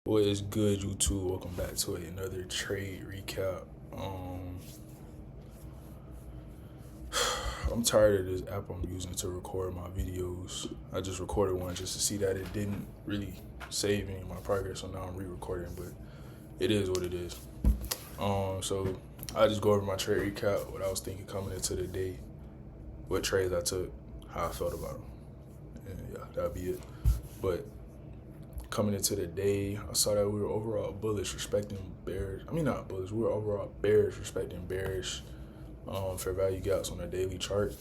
What is good, YouTube? Welcome back to another trade recap. I'm tired of this app I'm using to record my videos. I just recorded one just to see that it didn't really save any of my progress, so now I'm re-recording, but it is what it is. So I just go over my trade recap, what I was thinking coming into the day, what trades I took, how I felt about them, and yeah, that'll be it. But coming into the day, I saw that we were overall bullish, respecting bears. I mean, not bullish. We were overall bearish, respecting bearish fair value gaps on the daily chart.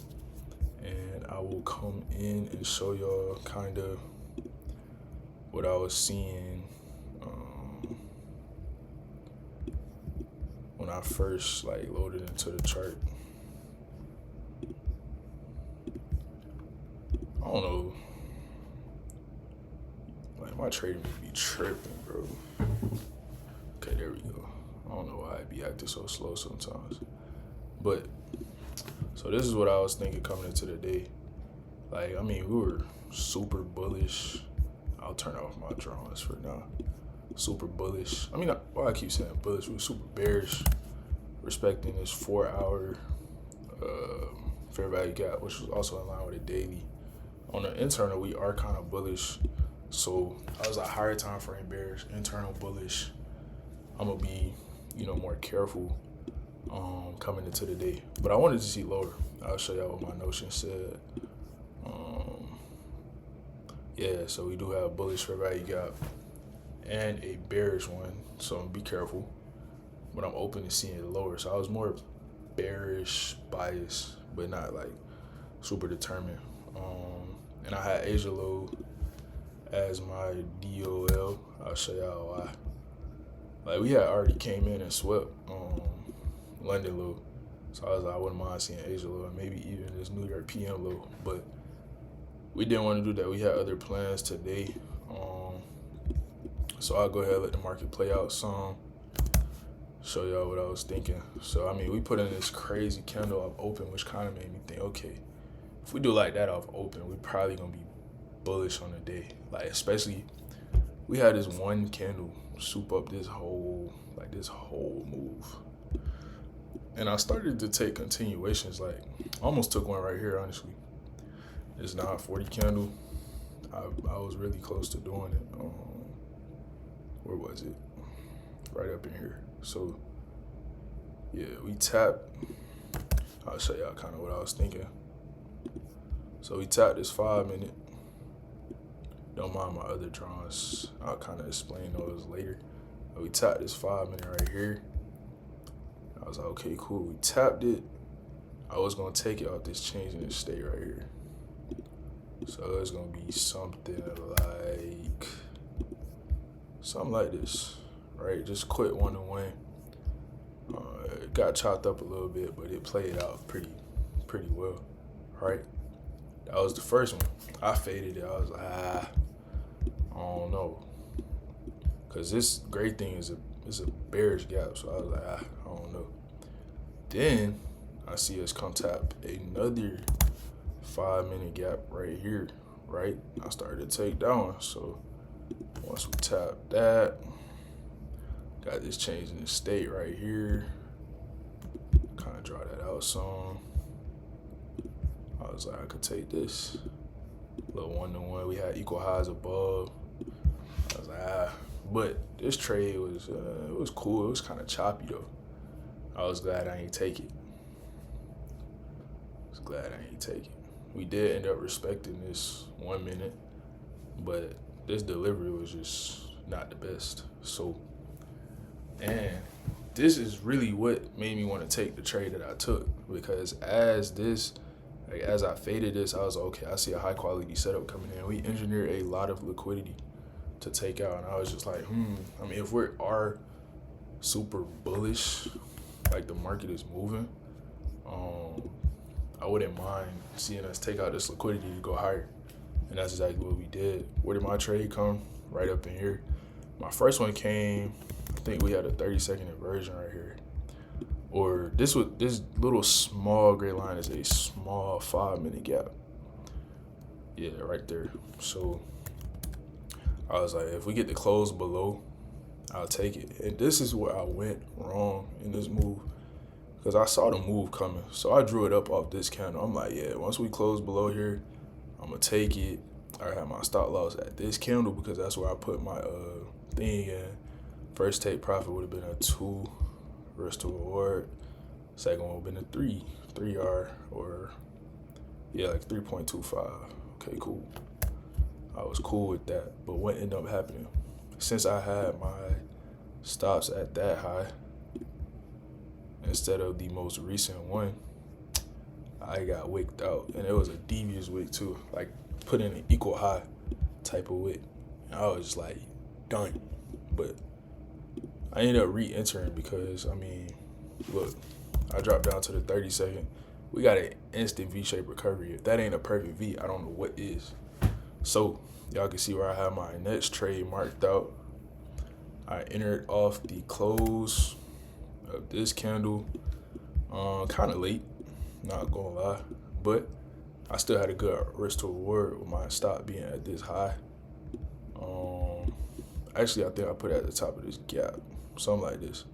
And I will come in and show y'all kind of what I was seeing when I first loaded into the chart. I don't know. My trading would be tripping, bro. Okay, there we go. I don't know why it be acting so slow sometimes. But, so this is what I was thinking coming into the day. We were super bullish. I'll turn off my drawings for now. Super bullish. I keep saying bullish. We were super bearish, respecting this 4-hour fair value gap, which was also in line with a daily. On the internal, we are kind of bullish. So I was a higher time frame bearish, internal bullish. I'm gonna be, more careful coming into the day. But I wanted to see lower. I'll show y'all what my notion said. So we do have a bullish fair value gap and a bearish one. So be careful. But I'm open to seeing it lower. So I was more bearish bias, but not super determined. And I had Asia low as my DOL. I'll show y'all why. We had already came in and swept London low. So I was I wouldn't mind seeing Asia low and maybe even this New York PM low. But we didn't want to do that. We had other plans today. So I'll go ahead and let the market play out some. Show y'all what I was thinking. So, we put in this crazy candle off open, which kind of made me think, okay, if we do like that off open, we're probably going to be bullish on the day. Especially, we had this one candle soup up this whole move. And I started to take continuations, almost took one right here, honestly. This 940 candle, I was really close to doing it. Where was it? Right up in here. So, yeah, we tapped. I'll show y'all kind of what I was thinking. So we tapped this 5-minute. Don't mind my other drawings. I'll kind of explain those later. But we tapped this 5-minute right here. I was like, okay, cool. We tapped it. I was going to take it off this change in this state right here. So it's going to be something like this, right? Just quit 1-1. It got chopped up a little bit, but it played out pretty well, right? That was the first one. I faded it. I was like, I don't know, cause this great thing is a bearish gap. So I was like, I don't know. Then I see us come tap another 5-minute gap right here, right? I started to take down. So once we tap that, got this change in the state right here. Kind of draw that out some. I was like, I could take this. Little 1-1. We had equal highs above. I was like, But this trade was it was cool. It was kind of choppy though. I was glad I ain't take it. We did end up respecting this 1 minute, but this delivery was just not the best. So, and this is really what made me want to take the trade that I took, because as I faded this, I was like, okay, I see a high quality setup coming in. We engineered a lot of liquidity to take out, and I was just like, if we are super bullish, the market is moving, I wouldn't mind seeing us take out this liquidity to go higher. And that's exactly what we did. Where did my trade come? Right up in here. My first one came, I think we had a 30-second inversion right here. Or this little small gray line is a small 5-minute gap. Yeah, right there. So I was like, if we get the close below I'll take it. And this is where I went wrong in this move. Because I saw the move coming. So I drew it up off this candle. I'm like, yeah, once we close below here, I'm going to take it. I have my stop loss at this candle because that's where I put my thing in. First take profit would have been a 2, risk to reward. Second one would have been a 3R, or yeah, like 3.25. Okay, cool. I was cool with that. But what ended up happening? Since I had my stops at that high instead of the most recent one, I got wicked out. And it was a devious wick too. Like put in an equal high type of wick. And I was just like done. But I ended up re-entering because, I mean, look, I dropped down to the 30-second. We got an instant V-shaped recovery. If that ain't a perfect V, I don't know what is. So y'all can see where I have my next trade marked out. I entered off the close of this candle, kind of late, not gonna lie, but I still had a good risk to reward with my stop being at this high. Actually, I think I put it at the top of this gap, something like this,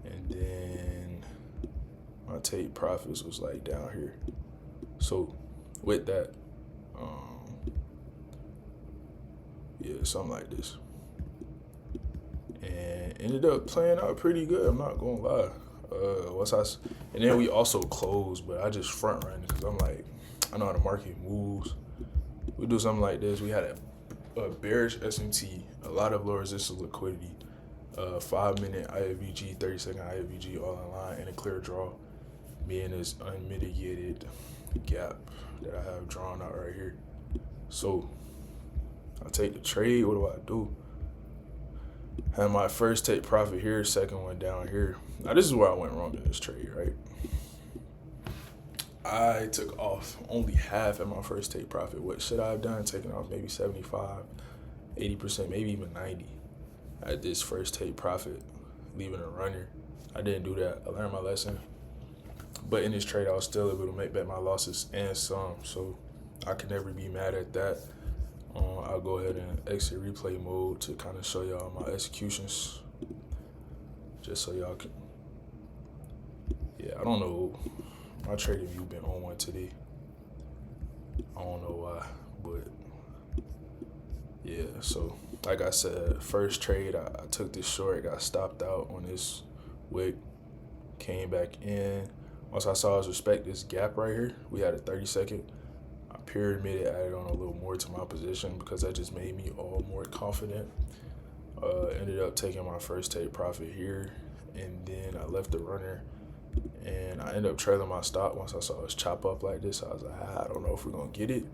and then my take profits was like down here. So with that, yeah, something like this. And ended up playing out pretty good, I'm not gonna lie. And then we also closed, but I just front ran because I'm like, I know how the market moves. We do something like this. We had a bearish SMT, a lot of low resistance liquidity, 5-minute IFVG, 30-second IFVG all in line, and a clear draw, being this unmitigated gap that I have drawn out right here. So I take the trade. What do? Had my first take profit here, second one down here. Now this is where I went wrong in this trade, right? I took off only half at my first take profit. What should I have done? Taken off maybe 75, 80%, maybe even 90 at this first take profit, leaving a runner. I didn't do that. I learned my lesson. But in this trade, I was still able to make back my losses and some. So I can never be mad at that. I'll go ahead and exit replay mode to kind of show y'all my executions. Just so y'all can, yeah, I don't know. My trading view been on one today. I don't know why, but yeah, so like I said, first trade, I took this short, got stopped out on this wick, came back in. Once I saw us respect this gap right here, we had a 30-second. I pyramided, added on a little more to my position because that just made me all more confident. Ended up taking my first take profit here, and then I left the runner, and I ended up trailing my stop. Once I saw us chop up like this, I was like, I don't know if we're gonna get it.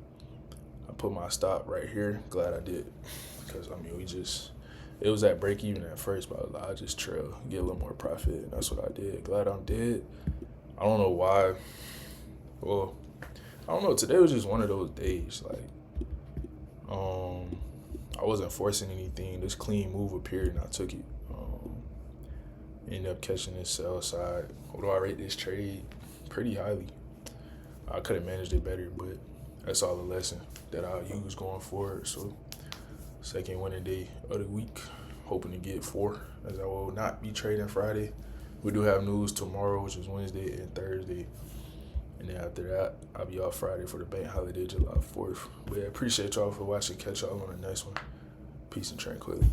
I put my stop right here. Glad I did, because I mean, it was at break even at first, but I was like, I'll just trail, get a little more profit, and that's what I did. Glad I'm dead. I don't know why. Well, I don't know. Today was just one of those days. Like, I wasn't forcing anything. This clean move appeared, and I took it. Ended up catching this sell side. Although I rate this trade pretty highly, I could have managed it better, but that's all a lesson that I'll use going forward. So, second winning day of the week, hoping to get 4, as I will not be trading Friday. We do have news tomorrow, which is Wednesday and Thursday. And then after that, I'll be off Friday for the bank holiday, July 4th. But yeah, appreciate y'all for watching. Catch y'all on the next one. Peace and tranquility.